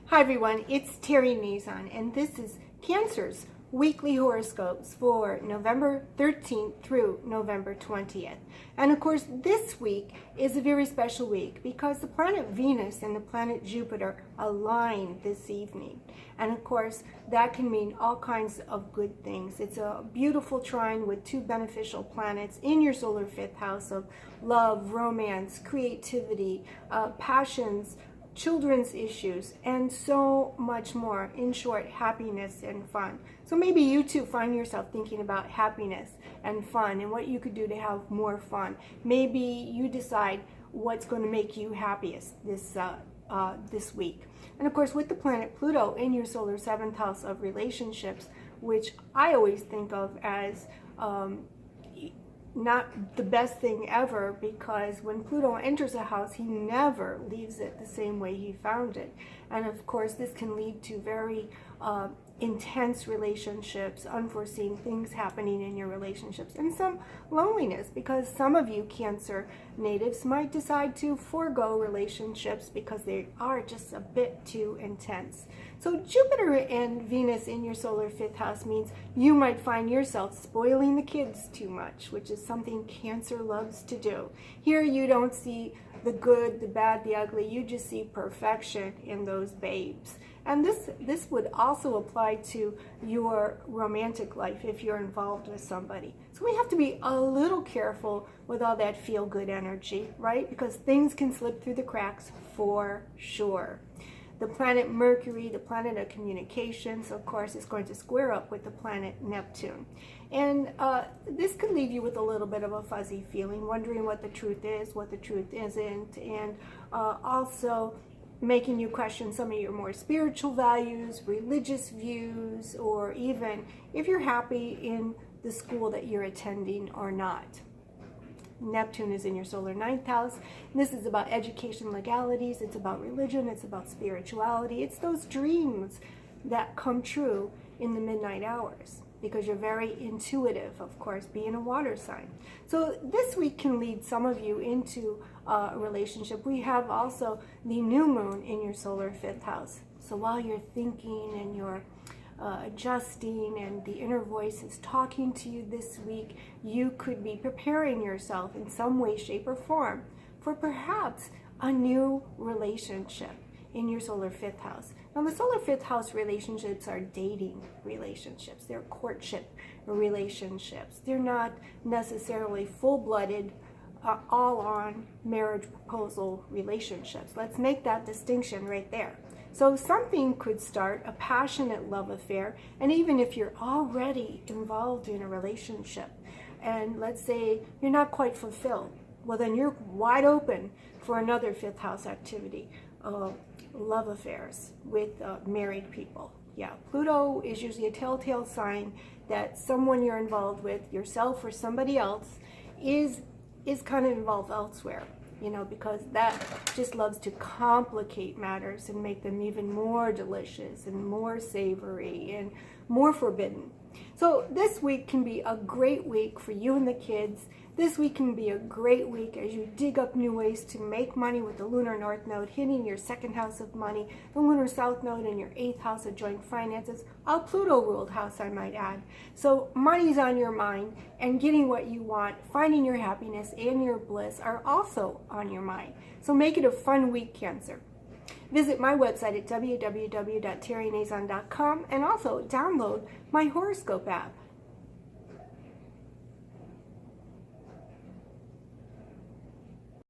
Hi everyone, it's Terry Nazon, and this is Cancer's weekly horoscopes for November 13th through November 20th. And of course, this week is a very special week because the planet Venus and the planet Jupiter align this evening. And of course, that can mean all kinds of good things. It's a beautiful trine with two beneficial planets in your solar fifth house of love, romance, creativity, passions, children's issues, and so much more. In short, happiness and fun. So maybe you too find yourself thinking about happiness and fun and what you could do to have more fun. Maybe you decide what's going to make you happiest this week. And of course, with the planet Pluto in your solar seventh house of relationships, which I always think of as not the best thing ever, because when Pluto enters a house, he never leaves it the same way he found it. And of course, this can lead to very intense relationships, unforeseen things happening in your relationships, and some loneliness, because some of you Cancer natives might decide to forego relationships because they are just a bit too intense. So Jupiter and Venus in your solar fifth house means you might find yourself spoiling the kids too much, which is something Cancer loves to do. Here you don't see the good, the bad, the ugly. You just see perfection in those babes. And this would also apply to your romantic life if you're involved with somebody. So we have to be a little careful with all that feel-good energy, right? Because things can slip through the cracks for sure. The planet Mercury, the planet of communications, of course, is going to square up with the planet Neptune. And this could leave you with a little bit of a fuzzy feeling, wondering what the truth is, what the truth isn't, and also making you question some of your more spiritual values, religious views, or even if you're happy in the school that you're attending or not. Neptune is in your solar ninth house. And this is about education, legalities. It's about religion. It's about spirituality. It's those dreams that come true in the midnight hours, because you're very intuitive, of course, being a water sign. So this week can lead some of you into a relationship. We have also the new moon in your solar fifth house. So while you're thinking and you're adjusting and the inner voice is talking to you this week, you could be preparing yourself in some way, shape, or form for perhaps a new relationship in your solar fifth house. Now, the solar fifth house relationships are dating relationships. They're courtship relationships. They're not necessarily full-blooded, all-on marriage proposal relationships. Let's make that distinction right there. So something could start a passionate love affair, and even if you're already involved in a relationship, and let's say you're not quite fulfilled, well, then you're wide open for another fifth house activity. Love affairs with married people. Yeah, Pluto is usually a telltale sign that someone you're involved with, yourself or somebody else, is kind of involved elsewhere, you know, because that just loves to complicate matters and make them even more delicious and more savory and more forbidden. So this week can be a great week for you and the kids. This week can be a great week as you dig up new ways to make money with the lunar north node hitting your second house of money, the lunar south node in your eighth house of joint finances, a Pluto ruled house, I might add. So money's on your mind, and getting what you want, finding your happiness and your bliss are also on your mind. So make it a fun week, Cancer. Visit my website at www.terrynazon.com and also download my horoscope app.